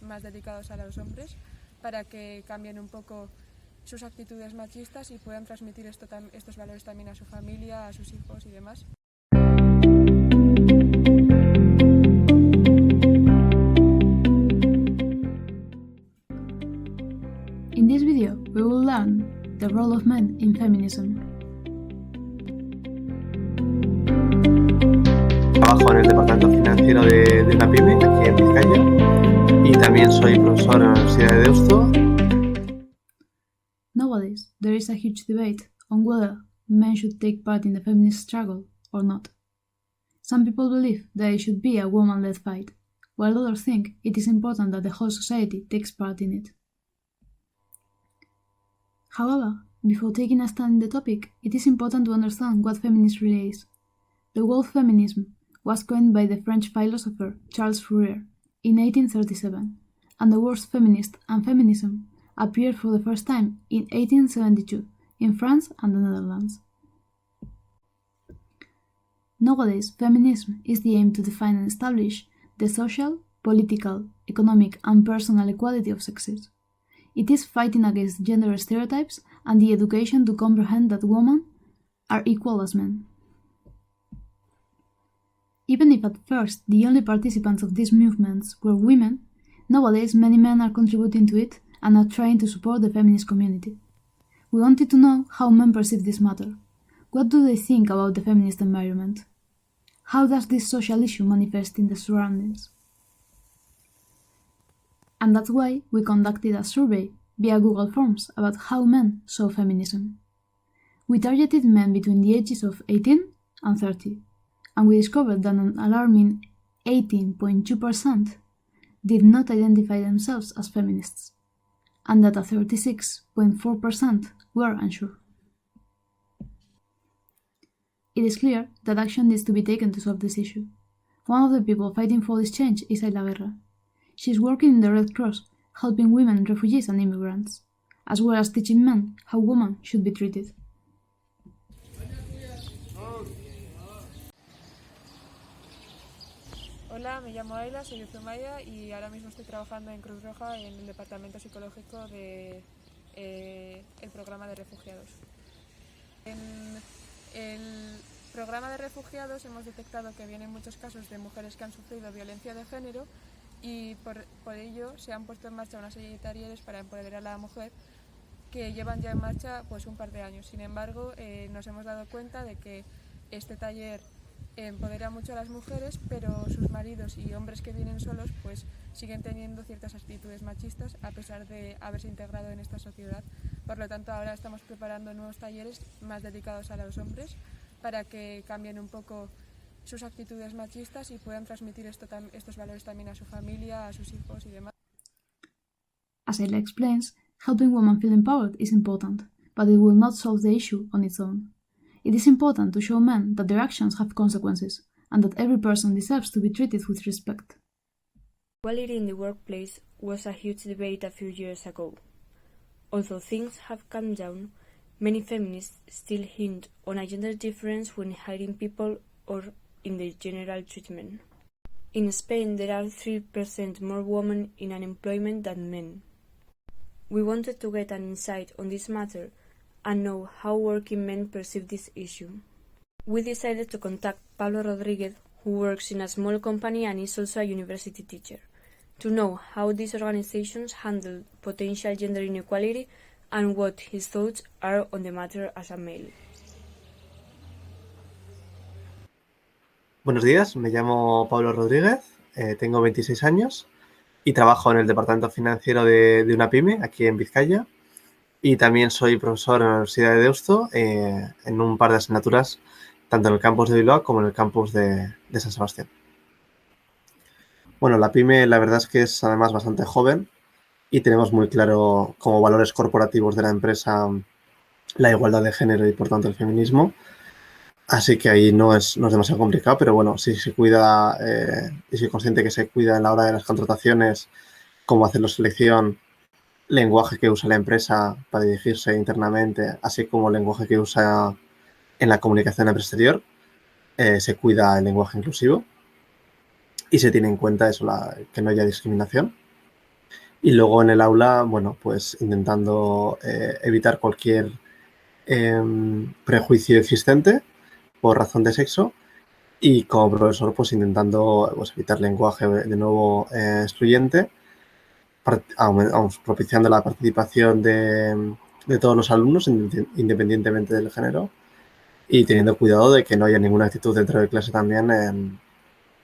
más dedicados a los hombres para que cambien un poco sus actitudes machistas y puedan transmitir estos valores también a su familia, a sus hijos y demás. In this video, we will learn the role of men in feminism. Trabajo en el departamento financiero de una pyme aquí en Vizcaya y también soy profesor en la Universidad de Deusto. Nowadays, there is a huge debate on whether men should take part in the feminist struggle or not. Some people believe that it should be a woman-led fight, while others think it is important that the whole society takes part in it. However, before taking a stand in the topic, it is important to understand what feminism really is. The word feminism was coined by the French philosopher Charles Fourier in 1837, and the words feminist and feminism appeared for the first time in 1872 in France and the Netherlands. Nowadays, feminism is the aim to define and establish the social, political, economic, and personal equality of sexes. It is fighting against gender stereotypes and the education to comprehend that women are equal as men. Even if at first the only participants of these movements were women, nowadays many men are contributing to it and are trying to support the feminist community. We wanted to know how men perceive this matter. What do they think about the feminist environment? How does this social issue manifest in the surroundings? And that's why we conducted a survey via Google Forms about how men saw feminism. We targeted men between the ages of 18 and 30, and we discovered that an alarming 18.2% did not identify themselves as feminists, and that a 36.4% were unsure. It is clear that action needs to be taken to solve this issue. One of the people fighting for this change is Ayla Guerra. She is working in the Red Cross, helping women, refugees and immigrants, as well as teaching men how women should be treated. Hola, me llamo Ayla, soy de Zumaya y ahora mismo estoy trabajando en Cruz Roja en el departamento psicológico del programa de refugiados. En el programa de refugiados hemos detectado que vienen muchos casos de mujeres que han sufrido violencia de género y por ello se han puesto en marcha una serie de talleres para empoderar a la mujer que llevan ya en marcha pues un par de años. Sin embargo, nos hemos dado cuenta de que este taller empodera mucho a las mujeres, pero sus maridos y hombres que vienen solos pues siguen teniendo ciertas actitudes machistas a pesar de haberse integrado en esta sociedad. Por lo tanto, ahora estamos preparando nuevos talleres más dedicados a los hombres para que cambien un poco sus actitudes machistas y puedan transmitir estos valores también a su familia, a sus hijos y demás. As Ayla explains, helping women feel empowered is important, but it will not solve the issue on its own. It is important to show men that their actions have consequences, and that every person deserves to be treated with respect. Equality in the workplace was a huge debate a few years ago. Although things have calmed down, many feminists still hint on a gender difference when hiring people or in the general treatment. In Spain, there are 3% more women in unemployment than men. We wanted to get an insight on this matter and know how working men perceive this issue. We decided to contact Pablo Rodríguez, who works in a small company and is also a university teacher, to know how these organizations handle potential gender inequality and what his thoughts are on the matter as a male. Buenos días, me llamo Pablo Rodríguez, tengo 26 años y trabajo en el departamento financiero de una pyme aquí en Vizcaya y también soy profesor en la Universidad de Deusto en un par de asignaturas tanto en el campus de Bilbao como en el campus de San Sebastián. Bueno, la pyme la verdad es que es además bastante joven y tenemos muy claro como valores corporativos de la empresa la igualdad de género y por tanto el feminismo. Así que ahí no es demasiado complicado, pero bueno, si se cuida y soy consciente que se cuida en la hora de las contrataciones, cómo hacer la selección, lenguaje que usa la empresa para dirigirse internamente, así como el lenguaje que usa en la comunicación exterior, se cuida el lenguaje inclusivo y se tiene en cuenta eso, que no haya discriminación. Y luego en el aula, bueno, pues intentando evitar cualquier prejuicio existente por razón de sexo, y como profesor pues intentando pues, evitar lenguaje de nuevo excluyente, propiciando la participación de todos los alumnos independientemente del género, y teniendo cuidado de que no haya ninguna actitud dentro de clase también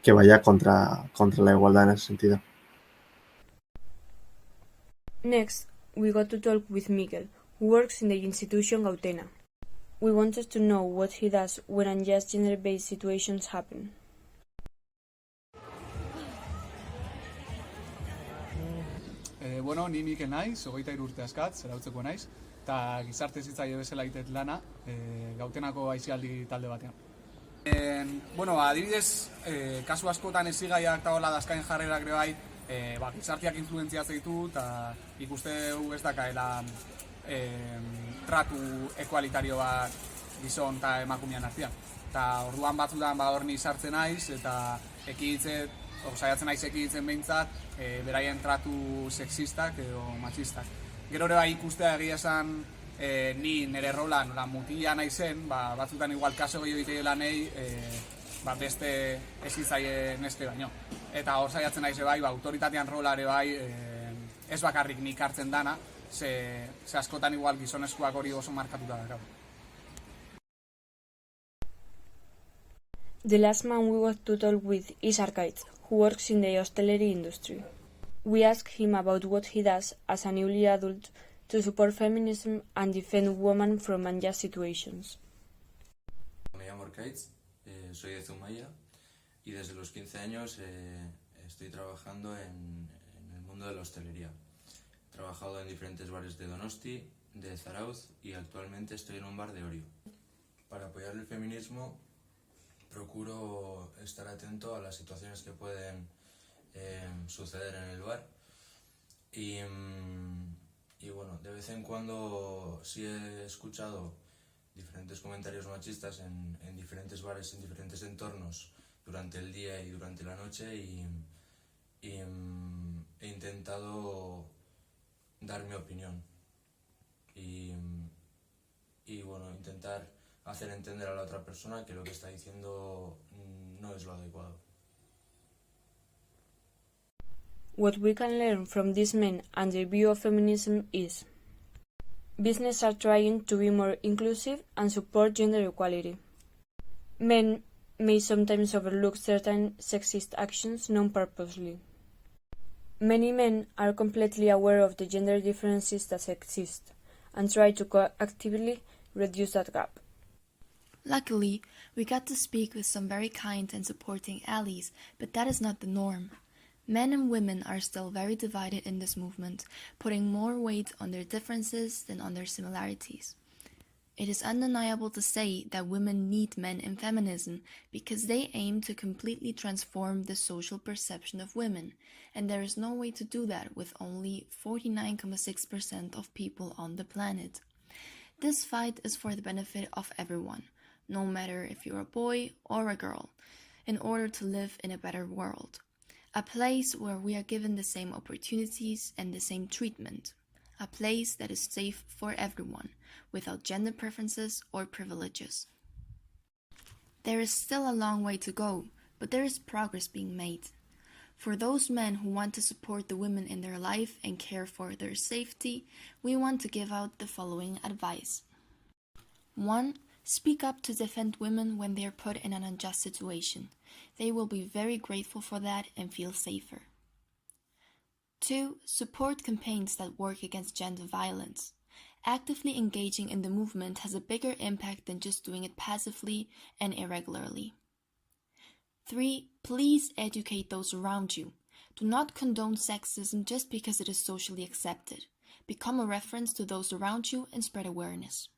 que vaya contra la igualdad en ese sentido. Next, we got to talk with Miguel, who works in the institution Gautena. We wanted to know what he does when unjust gender-based situations happen. Bueno, ni Mikel naiz, 23 urte askat, zarautzeko naiz, eta gizarte zitzaile bezala egiten lana Gautenako aisialdi talde batean. Bueno, adibidez, kasu askotan ezigaiak eta hola dazkain jarrerak ere bai, gizarteak influentziatzen ditu, eta ikuste dugu ez dakaela tratu ekualitario bat gizon eta emakumean artean. Eta orduan batzutan horni sartzen naiz, eta saiatzen naiz ekiditzen behintzat, beraien tratu sexistak edo machistak. Gero ere bai ikustea egia esan, ni nire rola nola mutila naizen, batzutan igual kaso gehiago ditei lanei, beste ezitzaile neske baino. Eta hor saiatzen naiz bai, autoritatean rola ere bai, ez bakarrik nik hartzen dana, ze askotan igual gizonezkoak hori oso markatuta dakar. The last man we got to talk with is Arkaitz, who works in the hostelery industry. We asked him about what he does as a newly adult to support feminism and defend women from unjust situations. Me llamo Arkaitz, soy de Zumaya y desde los 15 años estoy trabajando en el mundo de la hostelería. He trabajado en diferentes bares de Donosti, de Zarauz y actualmente estoy en un bar de Orio. Para apoyar el feminismo procuro estar atento a las situaciones que pueden suceder en el bar y bueno, de vez en cuando sí he escuchado diferentes comentarios machistas en diferentes bares, en diferentes entornos durante el día y durante la noche y he intentado dar mi opinión y bueno, intentar hacer entender a la otra persona que lo que está diciendo no es lo adecuado. What we can learn from these men and their view of feminism is: businesses are trying to be more inclusive and support gender equality. Men may sometimes overlook certain sexist actions non-purposely. Many men are completely aware of the gender differences that exist and try to actively reduce that gap. Luckily, we got to speak with some very kind and supporting allies, but that is not the norm. Men and women are still very divided in this movement, putting more weight on their differences than on their similarities. It is undeniable to say that women need men in feminism because they aim to completely transform the social perception of women, and there is no way to do that with only 49.6% of people on the planet. This fight is for the benefit of everyone, no matter if you're a boy or a girl, in order to live in a better world. A place where we are given the same opportunities and the same treatment. A place that is safe for everyone, without gender preferences or privileges. There is still a long way to go, but there is progress being made. For those men who want to support the women in their life and care for their safety, we want to give out the following advice. 1. Speak up to defend women when they are put in an unjust situation. They will be very grateful for that and feel safer. 2. Support campaigns that work against gender violence. Actively engaging in the movement has a bigger impact than just doing it passively and irregularly. 3. Please educate those around you. Do not condone sexism just because it is socially accepted. Become a reference to those around you and spread awareness.